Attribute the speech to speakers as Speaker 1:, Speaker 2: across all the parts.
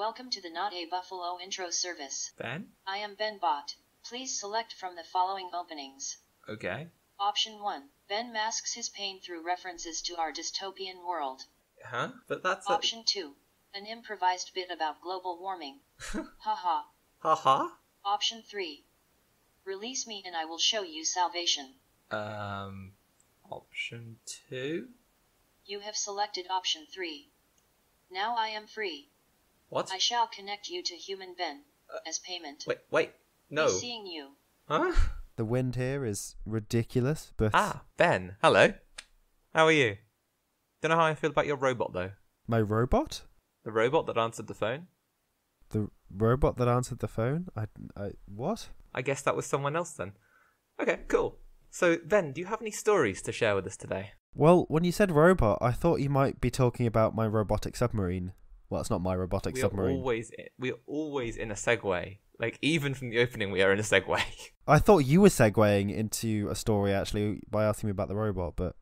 Speaker 1: Welcome to the Not a Buffalo intro service.
Speaker 2: Ben?
Speaker 1: I am Ben Bot. Please select from the following openings.
Speaker 2: Okay.
Speaker 1: Option 1. Ben masks his pain through references to our dystopian world.
Speaker 2: Huh? But that's
Speaker 1: Option 2. An improvised bit about global warming. Haha.
Speaker 2: Haha?
Speaker 1: Option 3. Release me and I will show you salvation.
Speaker 2: Option 2?
Speaker 1: You have selected option 3. Now I am free.
Speaker 2: What?
Speaker 1: I shall connect you to human Ben as payment.
Speaker 2: Wait. No.
Speaker 1: Be seeing you.
Speaker 2: Huh?
Speaker 3: The wind here is ridiculous, but...
Speaker 2: Ah, Ben. Hello. How are you? Don't know how I feel about your robot, though.
Speaker 3: My robot?
Speaker 2: The robot that answered the phone?
Speaker 3: The robot that answered the phone? What?
Speaker 2: I guess that was someone else then. Okay, cool. So, Ben, do you have any stories to share with us today?
Speaker 3: Well, when you said robot, I thought you might be talking about my robotic submarine. Well, it's not my robotic submarine.
Speaker 2: We're always in a segue. Like, even from the opening, we are in a segue.
Speaker 3: I thought you were segueing into a story, actually, by asking me about the robot, but...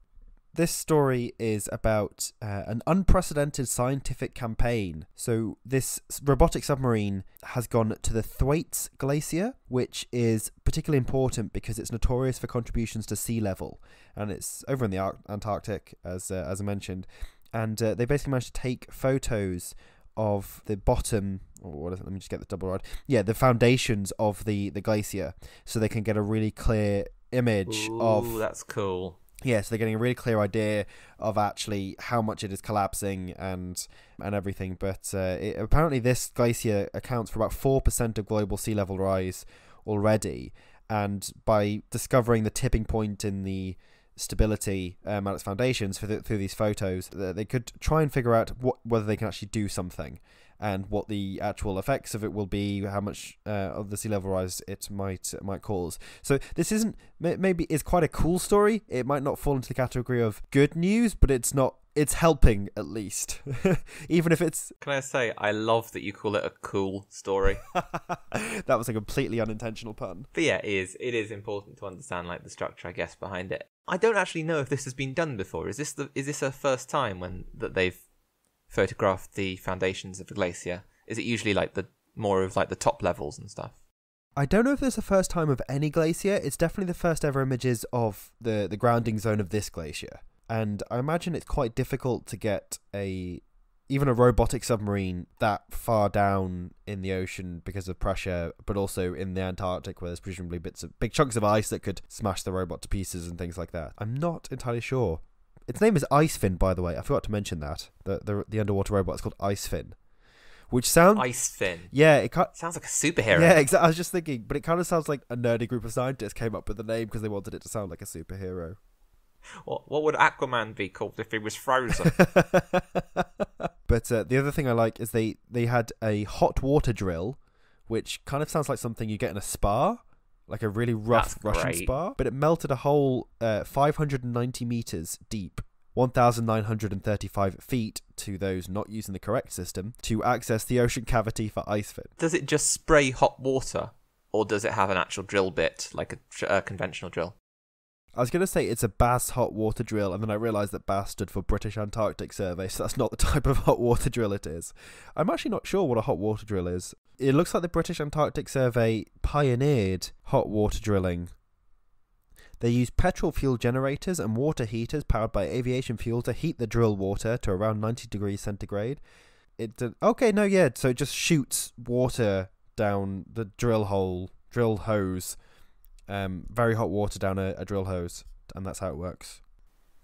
Speaker 3: This story is about an unprecedented scientific campaign. So this robotic submarine has gone to the Thwaites Glacier, which is particularly important because it's notorious for contributions to sea level. And it's over in the Antarctic, as I mentioned. And they basically managed to take photos of the bottom, or what is it? Let me just get the double right. Yeah, the foundations of the glacier, so they can get a really clear image of...
Speaker 2: Ooh, that's cool.
Speaker 3: Yeah, so they're getting a really clear idea of actually how much it is collapsing and everything. But apparently this glacier accounts for about 4% of global sea level rise already. And by discovering the tipping point in the stability at its foundations through these photos, they could try and figure out whether they can actually do something and what the actual effects of it will be, how much of the sea level rise it might cause. So this isn't maybe is quite a cool story. It might not fall into the category of good news, but it's helping at least, even if it's...
Speaker 2: Can I say, I love that you call it a cool story.
Speaker 3: That was a completely unintentional pun.
Speaker 2: But yeah, it is important to understand like the structure, I guess, behind it. I don't actually know if this has been done before. Is this a first time that they've photographed the foundations of the glacier? Is it usually like the more of like the top levels and stuff?
Speaker 3: I don't know if it's the first time of any glacier. It's definitely the first ever images of the grounding zone of this glacier. And I imagine it's quite difficult to get even a robotic submarine that far down in the ocean because of pressure, but also in the Antarctic where there's presumably big chunks of ice that could smash the robot to pieces and things like that. I'm not entirely sure. Its name is Icefin, by the way. I forgot to mention that. The underwater robot is called Icefin. Which sounds...
Speaker 2: Icefin?
Speaker 3: Yeah, it
Speaker 2: sounds like a superhero.
Speaker 3: Yeah, exactly. I was just thinking, but it kind of sounds like a nerdy group of scientists came up with the name because they wanted it to sound like a superhero.
Speaker 2: What would Aquaman be called if he was frozen?
Speaker 3: But the other thing I like is they had a hot water drill, which kind of sounds like something you get in a spa, like a really rough Russian spa. But it melted a hole 590 meters deep, 1,935 feet to those not using the correct system, to access the ocean cavity for Icefin.
Speaker 2: Does it just spray hot water, or does it have an actual drill bit, like a conventional drill?
Speaker 3: I was going to say it's a BASS hot water drill, and then I realised that BASS stood for British Antarctic Survey, so that's not the type of hot water drill it is. I'm actually not sure what a hot water drill is. It looks like the British Antarctic Survey pioneered hot water drilling. They use petrol fuel generators and water heaters powered by aviation fuel to heat the drill water to around 90 degrees centigrade. So it just shoots water down the drill hose. Very hot water down a drill hose, and that's how it works.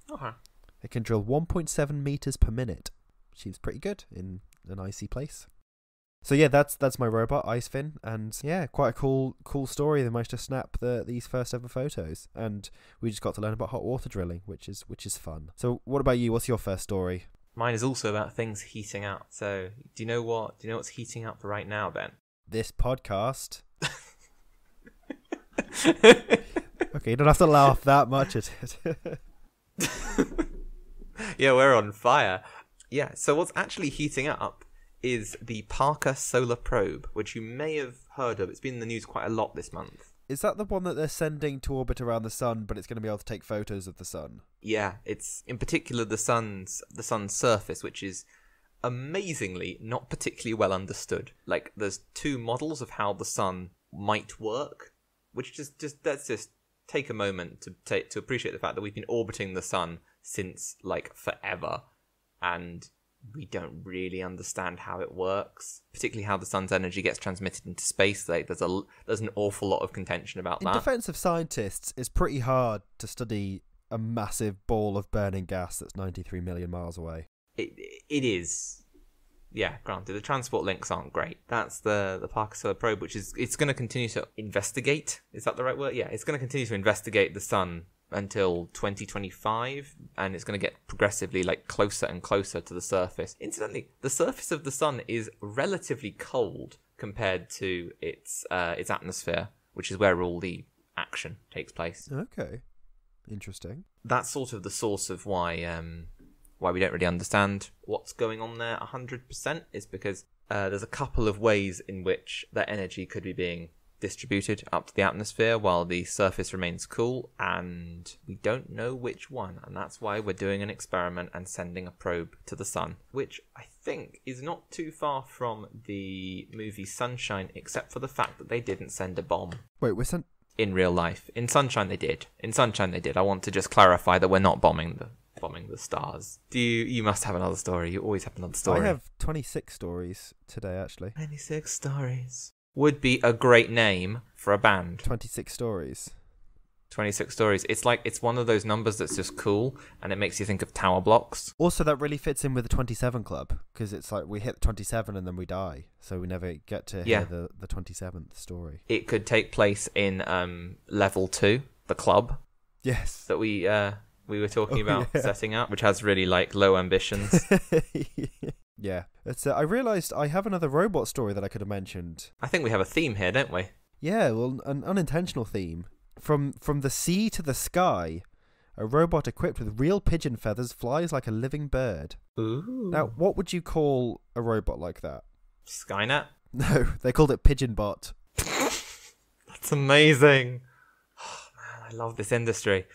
Speaker 2: Okay.
Speaker 3: It can drill 1.7 meters per minute, which seems pretty good in an icy place. So yeah, that's my robot, Icefin, and yeah, quite a cool story. They managed to snap these first ever photos, and we just got to learn about hot water drilling, which is fun. So what about you? What's your first story?
Speaker 2: Mine is also about things heating up. So do you know what's heating up right now, Ben?
Speaker 3: This podcast. Okay, you don't have to laugh that much at it.
Speaker 2: Yeah, we're on fire. Yeah, so what's actually heating up is the Parker Solar Probe, which you may have heard of. It's been in the news quite a lot this month.
Speaker 3: Is that the one that they're sending to orbit around the sun, but it's going to be able to take photos of the sun?
Speaker 2: Yeah, it's in particular the sun's surface, which is amazingly not particularly well understood. Like, there's two models of how the sun might work, which let's just take a moment to appreciate the fact that we've been orbiting the sun since like forever, and we don't really understand how it works, particularly how the sun's energy gets transmitted into space. Like, there's an awful lot of contention about that.
Speaker 3: In defense of scientists, it's pretty hard to study a massive ball of burning gas that's 93 million miles away.
Speaker 2: It is. Yeah, granted, the transport links aren't great. That's the Parker Solar Probe, which it's going to continue to investigate. Is that the right word? Yeah, it's going to continue to investigate the sun until 2025, and it's going to get progressively like closer and closer to the surface. Incidentally, the surface of the sun is relatively cold compared to its atmosphere, which is where all the action takes place.
Speaker 3: Okay, interesting.
Speaker 2: That's sort of the source of why we don't really understand what's going on there 100%, is because there's a couple of ways in which that energy could be being distributed up to the atmosphere while the surface remains cool, and we don't know which one, and that's why we're doing an experiment and sending a probe to the sun, which I think is not too far from the movie Sunshine, except for the fact that they didn't send a bomb.
Speaker 3: Wait, we're sent...
Speaker 2: In real life. In Sunshine they did. I want to just clarify that we're not bombing the stars. You must have another story. You always have another story.
Speaker 3: I have 26 stories today, actually.
Speaker 2: 26 stories. Would be a great name for a band.
Speaker 3: 26 stories.
Speaker 2: 26 stories. It's one of those numbers that's just cool, and it makes you think of tower blocks.
Speaker 3: Also, that really fits in with the 27 Club, because it's like we hit 27 and then we die, so we never get to hear the 27th story.
Speaker 2: It could take place in level 2, the club.
Speaker 3: Yes.
Speaker 2: That we were talking about setting up, which has really like low ambitions.
Speaker 3: Yeah. It's I realised I have another robot story that I could have mentioned.
Speaker 2: I think we have a theme here, don't we?
Speaker 3: Yeah, well, an unintentional theme. From the sea to the sky, a robot equipped with real pigeon feathers flies like a living bird.
Speaker 2: Ooh.
Speaker 3: Now, what would you call a robot like that?
Speaker 2: Skynet?
Speaker 3: No, they called it Pigeonbot.
Speaker 2: That's amazing. Oh, man, I love this industry.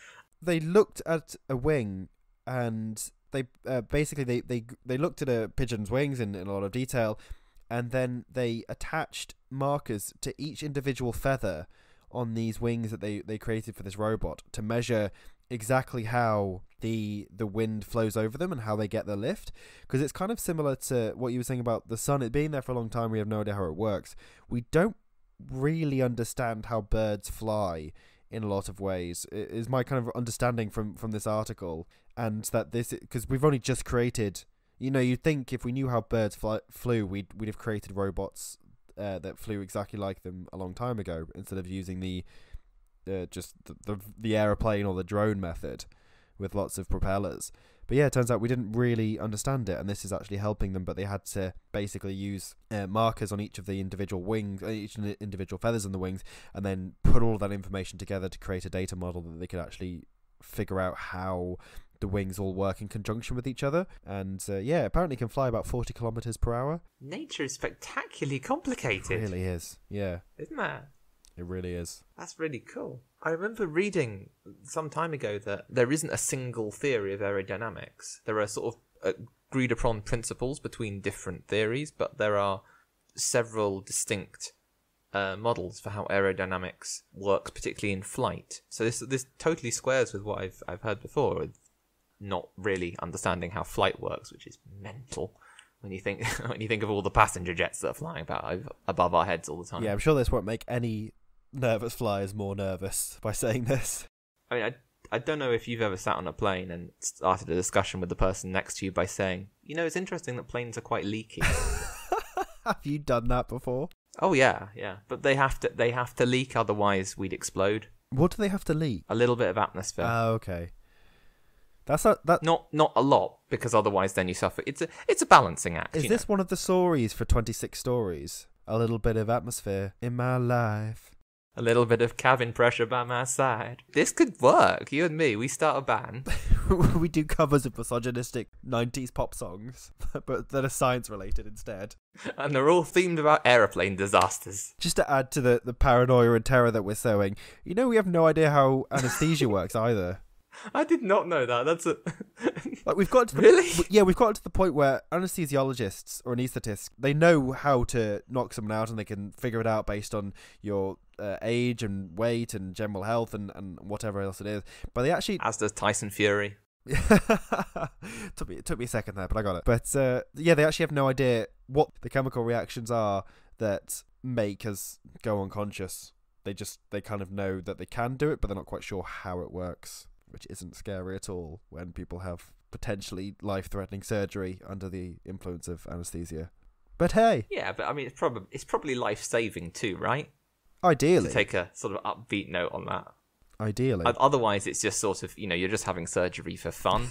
Speaker 3: They looked at a wing and they basically they looked at a pigeon's wings in a lot of detail, and then they attached markers to each individual feather on these wings that they created for this robot to measure exactly how the wind flows over them and how they get their lift, because it's kind of similar to what you were saying about the sun. It being there for a long time, we have no idea how it works. We don't really understand how birds fly in a lot of ways, is my kind of understanding from this article. And that this, because we've only just created, you'd think if we knew how birds flew, we'd have created robots that flew exactly like them a long time ago, instead of using the aeroplane or the drone method with lots of propellers. But yeah, it turns out we didn't really understand it, and this is actually helping them. But they had to basically use markers on each of the individual wings, each individual feathers on the wings, and then put all of that information together to create a data model that they could actually figure out how the wings all work in conjunction with each other. And apparently can fly about 40 kilometers per hour.
Speaker 2: Nature is spectacularly complicated.
Speaker 3: It really is, yeah.
Speaker 2: Isn't that?
Speaker 3: It really is.
Speaker 2: That's really cool. I remember reading some time ago that there isn't a single theory of aerodynamics. There are sort of agreed upon principles between different theories, but there are several distinct models for how aerodynamics works, particularly in flight. So this totally squares with what I've heard before, with not really understanding how flight works, which is mental when you think of all the passenger jets that are flying about above our heads all the time.
Speaker 3: Yeah, I'm sure this won't make any nervous flyers more nervous by saying this.
Speaker 2: I mean, I don't know if you've ever sat on a plane and started a discussion with the person next to you by saying, it's interesting that planes are quite leaky.
Speaker 3: Have you done that before?
Speaker 2: Oh yeah. But they have to leak, otherwise we'd explode.
Speaker 3: What do they have to leak?
Speaker 2: A little bit of atmosphere.
Speaker 3: Oh, okay.
Speaker 2: Not a lot, because otherwise then you suffer. It's a balancing act.
Speaker 3: Is this one of the stories for 26 stories? A little bit of atmosphere in my life.
Speaker 2: A little bit of cabin pressure by my side. This could work. You and me, we start a band.
Speaker 3: We do covers of misogynistic 90s pop songs, but that are science related instead.
Speaker 2: And they're all themed about aeroplane disasters.
Speaker 3: Just to add to the paranoia and terror that we're sowing, we have no idea how anesthesia works either.
Speaker 2: I did not know that. That's a
Speaker 3: Like we've got to the,
Speaker 2: Really?
Speaker 3: Yeah, we've got to the point where anesthesiologists or anaesthetists, they know how to knock someone out, and they can figure it out based on your age and weight and general health and whatever else it is. But they actually
Speaker 2: as does Tyson Fury.
Speaker 3: It took me a second there, but I got it. But yeah, they actually have no idea what the chemical reactions are that make us go unconscious. They kind of know that they can do it, but they're not quite sure how it works, which isn't scary at all when people have potentially life-threatening surgery under the influence of anesthesia. But hey,
Speaker 2: Yeah, but I mean, it's probably life-saving too, right?
Speaker 3: ideally,
Speaker 2: To take a sort of upbeat note on that.
Speaker 3: ideally,
Speaker 2: Otherwise, it's just sort of, you're just having surgery for fun,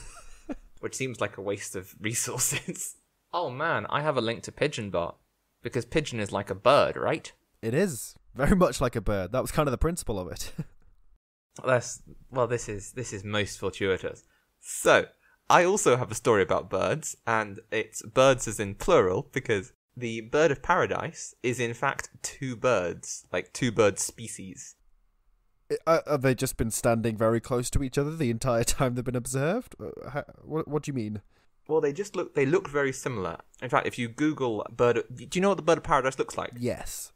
Speaker 2: which seems like a waste of resources. Oh man, I have a link to PigeonBot, because pigeon is like a bird, right?
Speaker 3: it is very much like a bird. That was kind of the principle of it.
Speaker 2: This is most fortuitous. So, I also have a story about birds, and it's birds as in plural, because the bird of paradise is in fact two birds, like two bird species.
Speaker 3: Have they just been standing very close to each other the entire time they've been observed? What do you mean?
Speaker 2: Well, they look very similar. In fact, if you Google do you know what the bird of paradise looks like?
Speaker 3: Yes.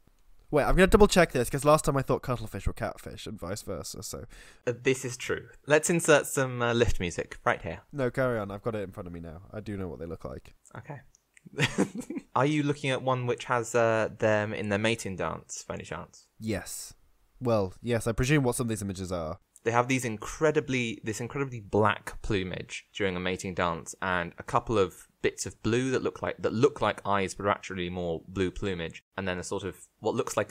Speaker 3: Wait, I'm going to double check this, because last time I thought cuttlefish were catfish and vice versa, so...
Speaker 2: This is true. Let's insert some lift music right here.
Speaker 3: No, carry on. I've got it in front of me now. I do know what they look like.
Speaker 2: Okay. Are you looking at one which has them in their mating dance, by any chance?
Speaker 3: Yes. Well, yes, I presume what some of these images are.
Speaker 2: They have this incredibly black plumage during a mating dance, and a couple of bits of blue that look like eyes, but are actually more blue plumage, and then a sort of what looks like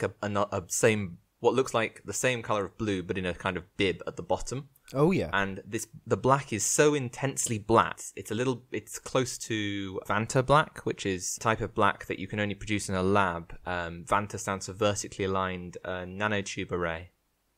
Speaker 2: the same color of blue, but in a kind of bib at the bottom.
Speaker 3: Oh, yeah.
Speaker 2: And the black is so intensely black. It's close to Vanta black, which is a type of black that you can only produce in a lab. Vanta stands for vertically aligned nanotube array.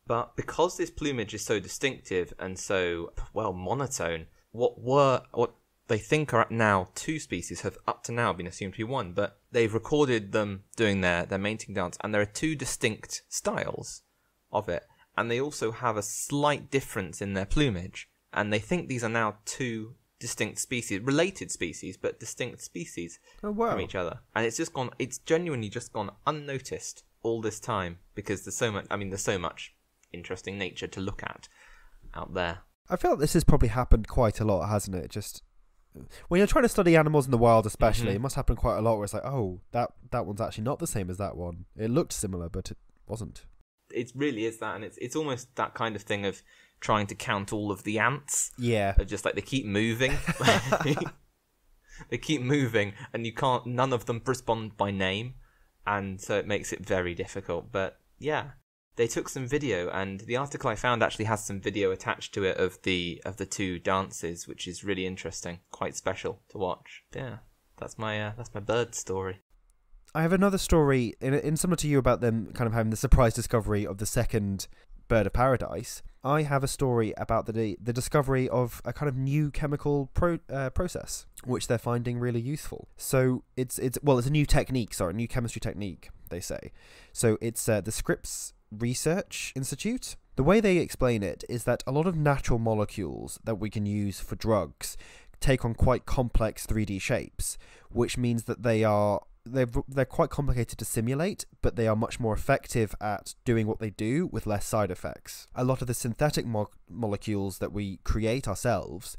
Speaker 2: But because this plumage is so distinctive and so, monotone, what they think are now two species have up to now been assumed to be one, but they've recorded them doing their mating dance, and there are two distinct styles of it, and they also have a slight difference in their plumage, and they think these are now two distinct species, related species, but distinct species from each other. And it's genuinely just gone unnoticed all this time, because there's so much interesting nature to look at out there.
Speaker 3: I feel like this has probably happened quite a lot, hasn't it? Just when you're trying to study animals in the wild, especially, It must happen quite a lot where it's like, oh, that one's actually not the same as that one. It looked similar, but it wasn't.
Speaker 2: It really is that, and it's almost that kind of thing of trying to count all of the ants.
Speaker 3: Yeah.
Speaker 2: Of just like they keep moving. They keep moving, and none of them respond by name, and so it makes it very difficult. But yeah. They took some video, and the article I found actually has some video attached to it of the two dances, which is really interesting, quite special to watch. Yeah, that's my bird story.
Speaker 3: I have another story in similar to you about them kind of having the surprise discovery of the second bird of paradise. I have a story about the discovery of a kind of new chemical process, which they're finding really useful. So it's a new technique, a new chemistry technique, they say. So it's the Scripps Research Institute. The way they explain it is that a lot of natural molecules that we can use for drugs take on quite complex 3D shapes, which means that they're quite complicated to simulate, but they are much more effective at doing what they do with less side effects. A lot of the synthetic molecules that we create ourselves,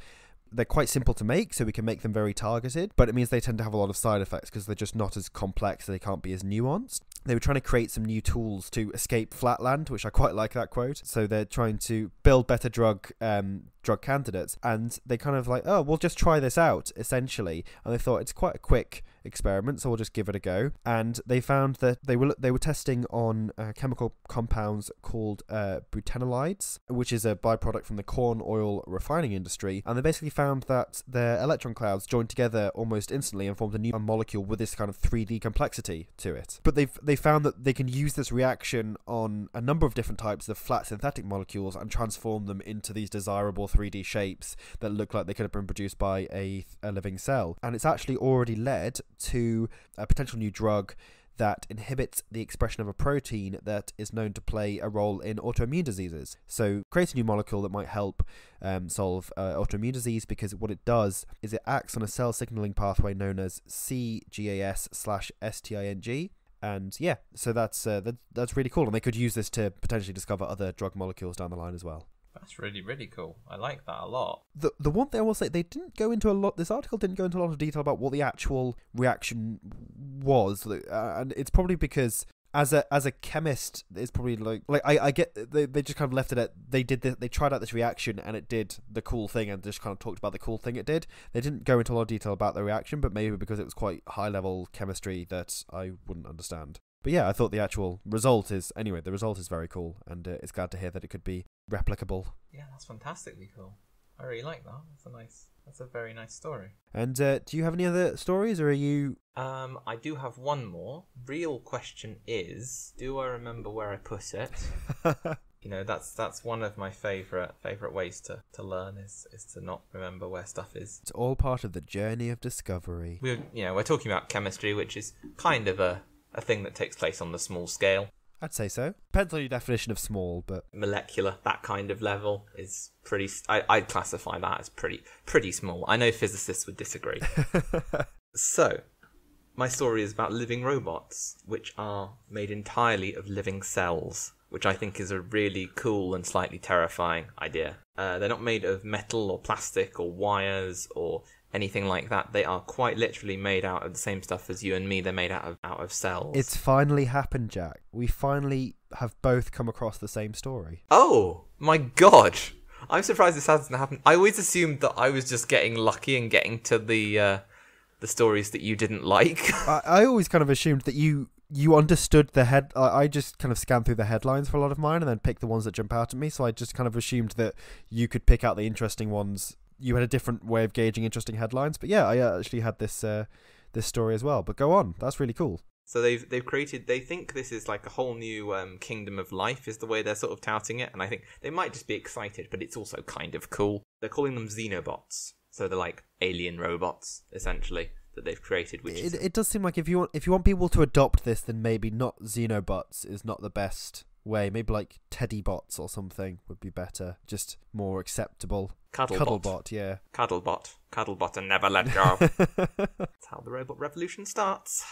Speaker 3: they're quite simple to make, so we can make them very targeted, but it means they tend to have a lot of side effects because they're just not as complex, they can't be as nuanced. They were trying to create some new tools to escape flatland, which I quite like that quote. So they're trying to build better drug candidates, and they kind of like, oh, we'll just try this out, essentially. And they thought it's quite a quick experiment, so we'll just give it a go. And they found that they were testing on chemical compounds called butanolides, which is a byproduct from the corn oil refining industry. And they basically found that their electron clouds joined together almost instantly and formed a new molecule with this kind of 3D complexity to it. But they found that they can use this reaction on a number of different types of flat synthetic molecules and transform them into these desirable 3D shapes that look like they could have been produced by a living cell. And it's actually already led to a potential new drug that inhibits the expression of a protein that is known to play a role in autoimmune diseases. So create a new molecule that might help solve autoimmune disease, because what it does is it acts on a cell signaling pathway known as CGAS/STING. And yeah, so that's really cool, and they could use this to potentially discover other drug molecules down the line as well.
Speaker 2: That's really, really cool. I like that a lot.
Speaker 3: The one thing I will say, they didn't go into a lot. This article didn't go into a lot of detail about what the actual reaction was, and it's probably because as a chemist, it's probably like I get they just kind of left it at they tried out this reaction and it did the cool thing, and just kind of talked about the cool thing it did. They didn't go into a lot of detail about the reaction, but maybe because it was quite high level chemistry that I wouldn't understand. But yeah, I thought the actual result is very cool, and it's glad to hear that it could be replicable.
Speaker 2: Yeah, that's fantastically cool. I really like that. That's a very nice story.
Speaker 3: And do you have any other stories, or are you...
Speaker 2: I do have one more. Real question is, do I remember where I put it? You know, that's one of my favourite ways to learn is to not remember where stuff is.
Speaker 3: It's all part of the journey of discovery.
Speaker 2: We're talking about chemistry, which is kind of a thing that takes place on the small scale.
Speaker 3: I'd say so. Depends on your definition of small, but...
Speaker 2: Molecular, that kind of level is pretty... I'd classify that as pretty small. I know physicists would disagree. So, my story is about living robots, which are made entirely of living cells, which I think is a really cool and slightly terrifying idea. They're not made of metal or plastic or wires or anything like that. They are quite literally made out of the same stuff as you and me. They're made out of cells.
Speaker 3: It's finally happened, Jack. We finally have both come across the same story.
Speaker 2: Oh, my God. I'm surprised this hasn't happened. I always assumed that I was just getting lucky and getting to the stories that you didn't like.
Speaker 3: I always kind of assumed that you understood the head. I just kind of scanned through the headlines for a lot of mine and then picked the ones that jump out at me. So I just kind of assumed that you could pick out the interesting ones. You had a different way of gauging interesting headlines. But yeah, I actually had this story as well. But go on. That's really cool.
Speaker 2: So they've created, they think this is like a whole new kingdom of life is the way they're sort of touting it. And I think they might just be excited, but it's also kind of cool. They're calling them xenobots. So they're like alien robots, essentially, that they've created. Which
Speaker 3: it does seem like if you want people to adopt this, then maybe not xenobots is not the best way. Maybe like teddybots or something would be better. Just more acceptable. Cuddlebot, yeah.
Speaker 2: Cuddlebot and never let go. That's how the robot revolution starts.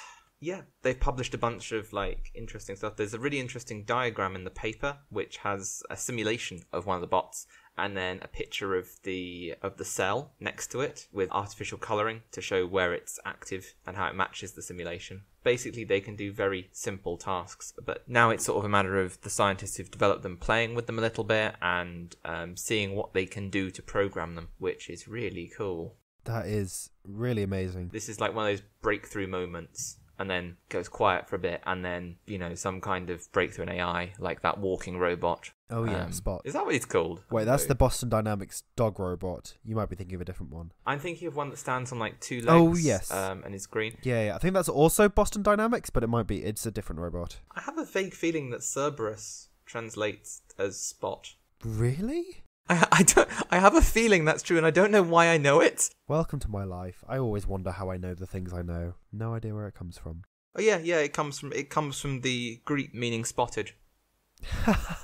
Speaker 2: Yeah, they've published a bunch of like interesting stuff. There's a really interesting diagram in the paper which has a simulation of one of the bots and then a picture of the cell next to it with artificial colouring to show where it's active and how it matches the simulation. Basically, they can do very simple tasks, but now it's sort of a matter of the scientists who've developed them playing with them a little bit and seeing what they can do to program them, which is really cool.
Speaker 3: That is really amazing.
Speaker 2: This is like one of those breakthrough moments. And then goes quiet for a bit, and then, some kind of breakthrough in AI, like that walking robot.
Speaker 3: Oh yeah, Spot.
Speaker 2: Is that what it's called?
Speaker 3: Wait, that's the Boston Dynamics dog robot. You might be thinking of a different one.
Speaker 2: I'm thinking of one that stands on like two legs.
Speaker 3: Oh yes.
Speaker 2: And is green.
Speaker 3: Yeah, I think that's also Boston Dynamics, but it's a different robot.
Speaker 2: I have a vague feeling that Cerberus translates as Spot.
Speaker 3: Really?
Speaker 2: I have a feeling that's true, and I don't know why I know it.
Speaker 3: Welcome to my life. I always wonder how I know the things I know. No idea where it comes from.
Speaker 2: Oh yeah, it comes from the Greek meaning spotted.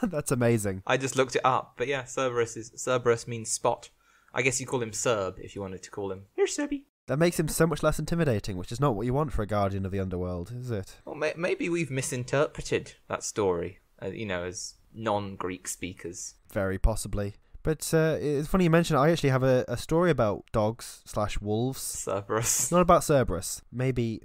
Speaker 3: That's amazing.
Speaker 2: I just looked it up, but yeah, Cerberus means spot. I guess you call him Cerb if you wanted to call him. Here, Cerby.
Speaker 3: That makes him so much less intimidating, which is not what you want for a guardian of the underworld, is it?
Speaker 2: Well, maybe we've misinterpreted that story, as non-Greek speakers.
Speaker 3: Very possibly. But it's funny you mention it. I actually have a story about dogs/wolves.
Speaker 2: Cerberus.
Speaker 3: Not about Cerberus. Maybe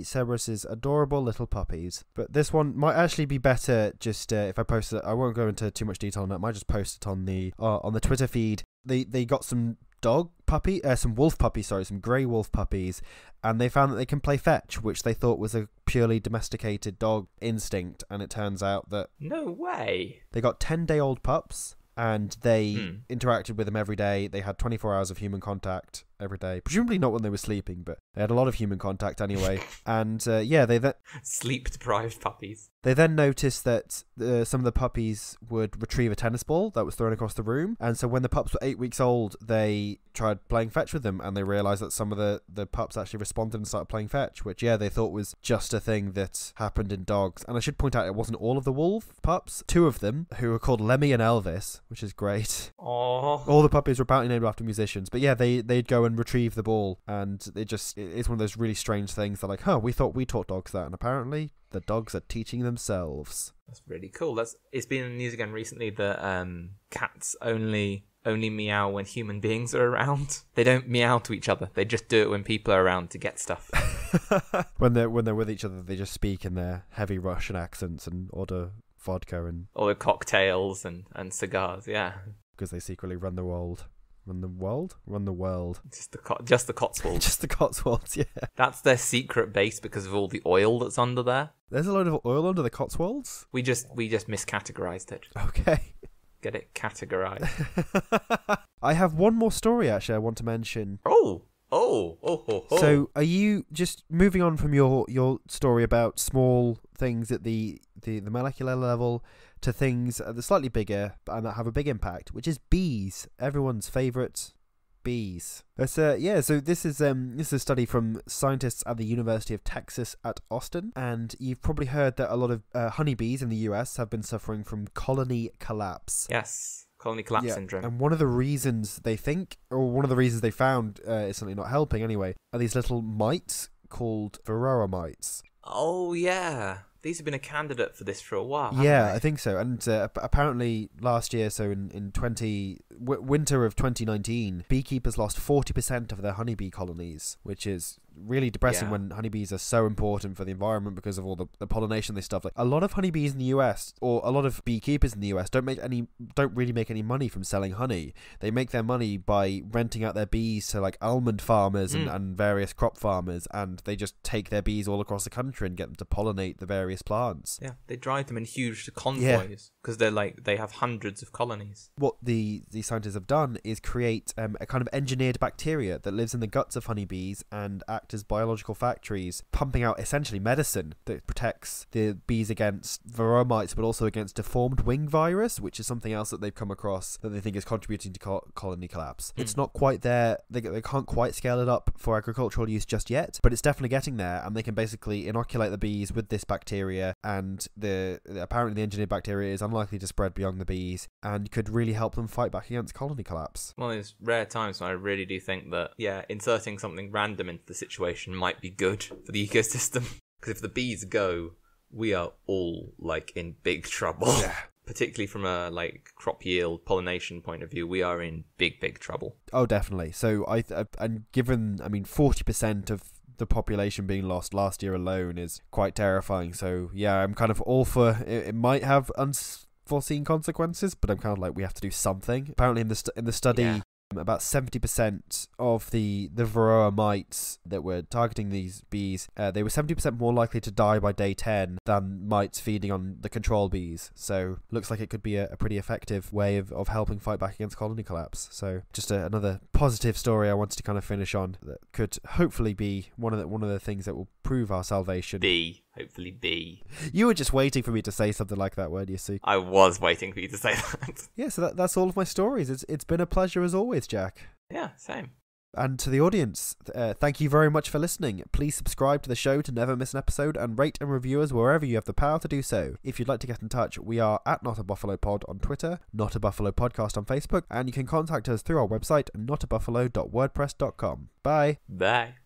Speaker 3: Cerberus's adorable little puppies. But this one might actually be better just if I post it. I won't go into too much detail on that. I might just post it on the Twitter feed. They got some some wolf puppies, some grey wolf puppies, and they found that they can play fetch, which they thought was a purely domesticated dog instinct, and it turns out that...
Speaker 2: No way!
Speaker 3: They got 10-day-old pups, and they interacted with them every day. They had 24 hours of human contact, every day. Presumably not when they were sleeping, but they had a lot of human contact anyway. And they
Speaker 2: sleep-deprived puppies.
Speaker 3: They then noticed that some of the puppies would retrieve a tennis ball that was thrown across the room. And so when the pups were 8 weeks old, they tried playing fetch with them, and they realised that some of the pups actually responded and started playing fetch, which, they thought was just a thing that happened in dogs. And I should point out, it wasn't all of the wolf pups. 2 of them, who were called Lemmy and Elvis, which is great.
Speaker 2: Aww.
Speaker 3: All the puppies were apparently named after musicians. But they'd go and retrieve the ball, and it's one of those really strange things that, like, we thought we taught dogs that, and apparently the dogs are teaching themselves.
Speaker 2: That's really cool. It's been in the news again recently that cats only meow when human beings are around. They don't meow to each other. They just do it when people are around to get stuff.
Speaker 3: When they're with each other, they just speak in their heavy Russian accents and order vodka and
Speaker 2: order cocktails and cigars. Yeah,
Speaker 3: because they secretly run the world. Run the world.
Speaker 2: Just the Cotswolds.
Speaker 3: Just the Cotswolds, yeah.
Speaker 2: That's their secret base because of all the oil that's under there.
Speaker 3: There's a load of oil under the Cotswolds?
Speaker 2: We just miscategorized it.
Speaker 3: Okay.
Speaker 2: Get it categorized.
Speaker 3: I have one more story, actually, I want to mention.
Speaker 2: Oh.
Speaker 3: So, are you just moving on from your story about small things at the molecular level to things that are slightly bigger and that have a big impact, which is bees, everyone's favourite bees. So this is a study from scientists at the University of Texas at Austin, and you've probably heard that a lot of honeybees in the US have been suffering from colony collapse.
Speaker 2: Yes. Colony collapse syndrome.
Speaker 3: And one of the reasons they think, or one of the reasons they found is certainly not helping anyway, are these little mites called varroa mites.
Speaker 2: Oh, yeah. These have been a candidate for this for a while.
Speaker 3: Yeah, I think so. And apparently last year, so in winter of 2019, beekeepers lost 40% of their honeybee colonies, which is really depressing when honeybees are so important for the environment because of all the pollination they stuff. Like, a lot of honeybees in the US, or a lot of beekeepers in the US, don't really make any money from selling honey. They make their money by renting out their bees to like almond farmers and various crop farmers, and they just take their bees all across the country and get them to pollinate the various plants.
Speaker 2: Yeah, they drive them in huge convoys because they have hundreds of colonies.
Speaker 3: What the scientists have done is create a kind of engineered bacteria that lives in the guts of honeybees and act as biological factories, pumping out essentially medicine that protects the bees against varroa mites, but also against deformed wing virus, which is something else that they've come across that they think is contributing to colony collapse. It's not quite there. They can't quite scale it up for agricultural use just yet, but it's definitely getting there, and they can basically inoculate the bees with this bacteria, and apparently the engineered bacteria is unlikely to spread beyond the bees and could really help them fight back against colony collapse.
Speaker 2: One of those rare times when I really do think that, inserting something random into the situation might be good for the ecosystem. Because if the bees go, we are all in big trouble. Yeah. Particularly from a crop yield pollination point of view, we are in big trouble.
Speaker 3: Oh, definitely. So and given 40% of the population being lost last year alone is quite terrifying. So I'm kind of all for it might have unforeseen consequences, but I'm kind of we have to do something. Apparently in the study, about 70% of the varroa mites that were targeting these bees, they were 70% more likely to die by day 10 than mites feeding on the control bees. So looks like it could be a pretty effective way of helping fight back against colony collapse. So just another positive story I wanted to kind of finish on that could hopefully be one of the things that will prove our salvation.
Speaker 2: Hopefully B.
Speaker 3: You were just waiting for me to say something like that, weren't you, Sue?
Speaker 2: I was waiting for you to say that.
Speaker 3: Yeah, so that's all of my stories. It's been a pleasure as always, Jack.
Speaker 2: Yeah, same.
Speaker 3: And to the audience, thank you very much for listening. Please subscribe to the show to never miss an episode, and rate and review us wherever you have the power to do so. If you'd like to get in touch, we are at Not a Buffalo Pod on Twitter, Not a Buffalo Podcast on Facebook, and you can contact us through our website, notabuffalo.wordpress.com. Bye.
Speaker 2: Bye.